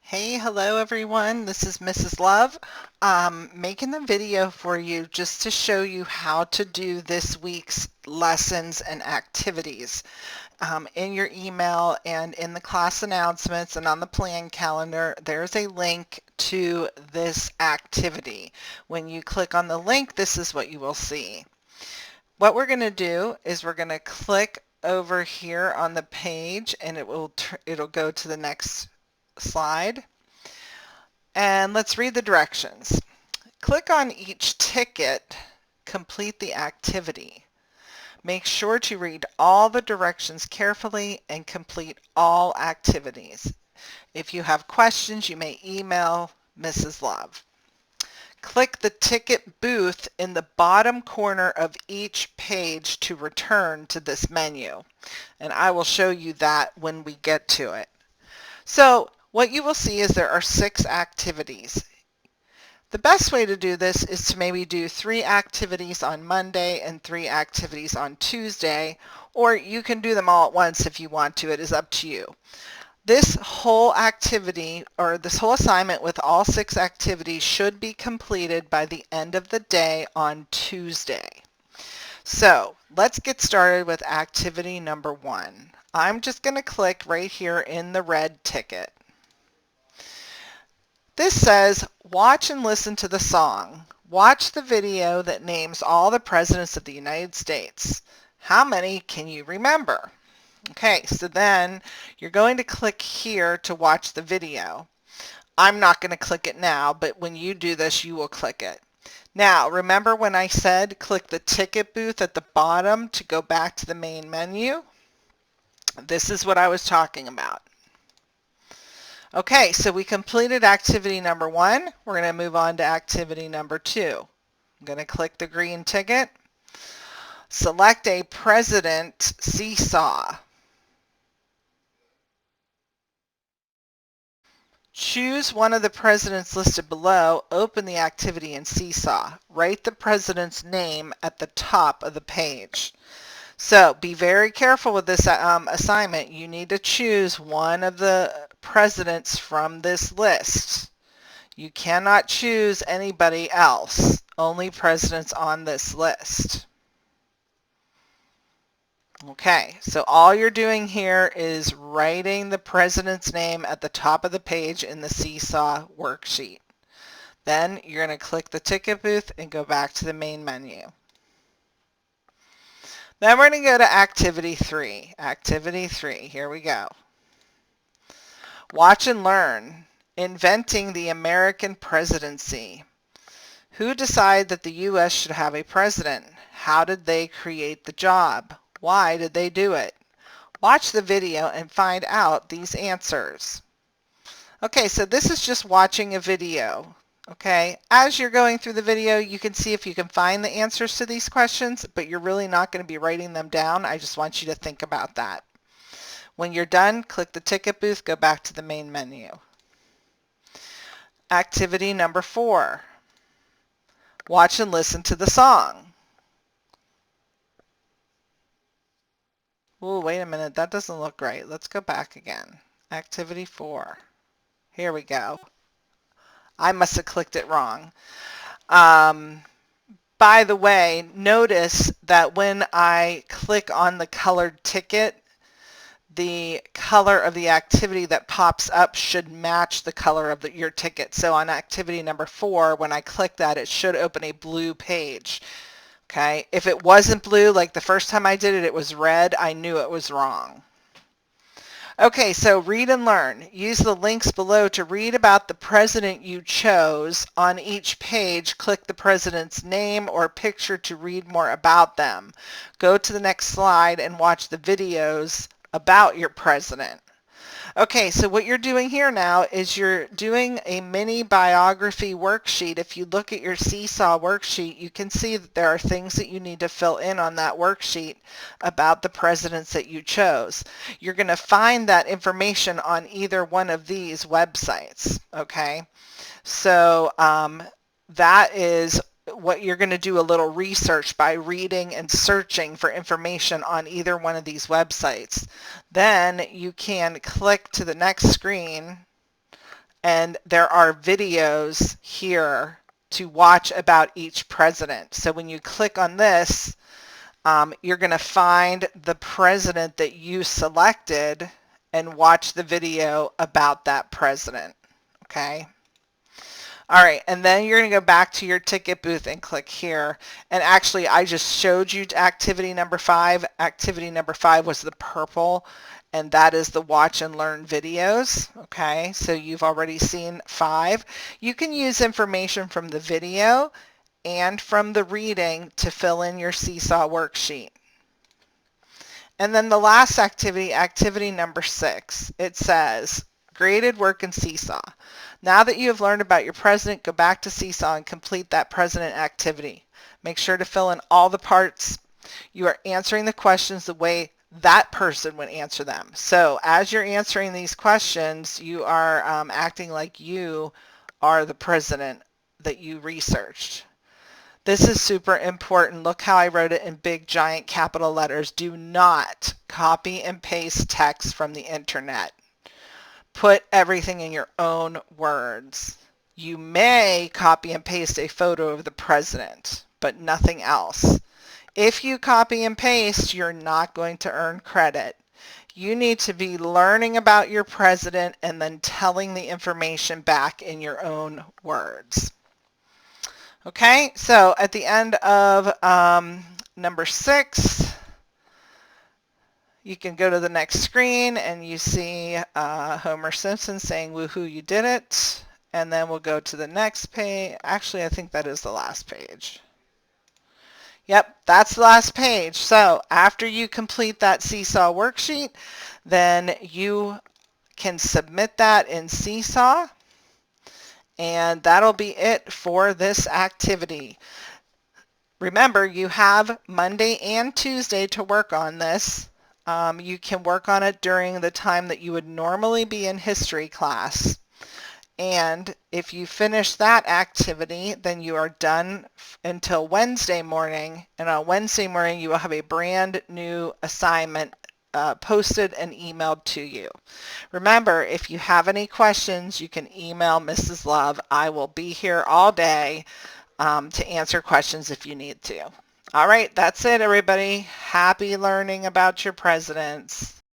Hey, hello everyone. This is Mrs. Love, making the video for you just to show you how to do this week's lessons and activities. In your email and in the class announcements and on the plan calendar, there's a link to this activity. When you click on the link, this is what you will see. What we're going to do is we're going to click over here on the page and it'll go to the next slide. And let's read the directions. Click on each ticket, complete the activity. Make sure to read all the directions carefully and complete all activities. If you have questions, you may email Mrs. Love. Click the ticket booth in the bottom corner of each page to return to this menu. And I will show you that when we get to it. So what you will see is there are 6 activities. The best way to do this is to maybe do 3 activities on Monday and 3 activities on Tuesday, or you can do them all at once if you want to. It is up to you. This whole activity, or this whole assignment with all 6 activities, should be completed by the end of the day on Tuesday. So let's get started with activity number 1. I'm just going to click right here in the red ticket. This says, watch and listen to the song. Watch the video that names all the presidents of the United States. How many can you remember? Okay, so then you're going to click here to watch the video. I'm not going to click it now, but when you do this, you will click it. Now, remember when I said click the ticket booth at the bottom to go back to the main menu? This is what I was talking about. Okay, so we completed activity number 1. We're going to move on to activity number 2. I'm going to click the green ticket. Select a president seesaw. Choose one of the presidents listed below, open the activity in Seesaw. Write the president's name at the top of the page. So be very careful with this assignment. You need to choose one of the presidents from this list. You cannot choose anybody else, only presidents on this list. Okay, so all you're doing here is writing the president's name at the top of the page in the Seesaw worksheet. Then you're going to click the ticket booth and go back to the main menu. Then we're going to go to activity 3. Activity 3, here we go. Watch and learn. Inventing the American presidency. Who decided that the U.S. should have a president? How did they create the job? Why did they do it? Watch the video and find out these answers. Okay, so this is just watching a video. Okay, as you're going through the video, you can see if you can find the answers to these questions, but you're really not going to be writing them down. I just want you to think about that. When you're done, click the ticket booth, go back to the main menu. Activity number 4. Watch and listen to the song. Oh, wait a minute, that doesn't look right. Let's go back again. Activity 4. Here we go. I must have clicked it wrong. By the way, notice that when I click on the colored ticket, the color of the activity that pops up should match the color of your ticket. So on activity number 4, when I click that, it should open a blue page. Okay, if it wasn't blue, like the first time I did it, it was red, I knew it was wrong. Okay, so read and learn. Use the links below to read about the president you chose. On each page, click the president's name or picture to read more about them. Go to the next slide and watch the videos about your president. Okay, so what you're doing here now is you're doing a mini biography worksheet. If you look at your Seesaw worksheet, you can see that there are things that you need to fill in on that worksheet about the presidents that you chose. You're going to find that information on either one of these websites, okay? So that is what you're going to do a little research by reading and searching for information on either one of these websites. Then you can click to the next screen and there are videos here to watch about each president. So when you click on this, you're going to find the president that you selected and watch the video about that president. Okay. All right, and then you're going to go back to your ticket booth and click here. And actually, I just showed you activity number 5. Activity number 5 was the purple, and that is the watch and learn videos. Okay, so you've already seen 5. You can use information from the video and from the reading to fill in your Seesaw worksheet. And then the last activity, activity number 6, it says, graded work in Seesaw. Now that you have learned about your president, go back to Seesaw and complete that president activity. Make sure to fill in all the parts. You are answering the questions the way that person would answer them. So as you're answering these questions, you are acting like you are the president that you researched. This is super important. Look how I wrote it in big giant capital letters. Do not copy and paste text from the internet. Put everything in your own words. You may copy and paste a photo of the president, but nothing else. If you copy and paste, you're not going to earn credit. You need to be learning about your president and then telling the information back in your own words. Okay, so at the end of number 6, you can go to the next screen and you see Homer Simpson saying, woohoo, you did it. And then we'll go to the next page. Actually, I think that is the last page. Yep, that's the last page. So after you complete that Seesaw worksheet, then you can submit that in Seesaw. And that'll be it for this activity. Remember, you have Monday and Tuesday to work on this. You can work on it during the time that you would normally be in history class. And if you finish that activity, then you are done until Wednesday morning. And on Wednesday morning, you will have a brand new assignment posted and emailed to you. Remember, if you have any questions, you can email Mrs. Love. I will be here all day to answer questions if you need to. All right, that's it, everybody. Happy learning about your presidents.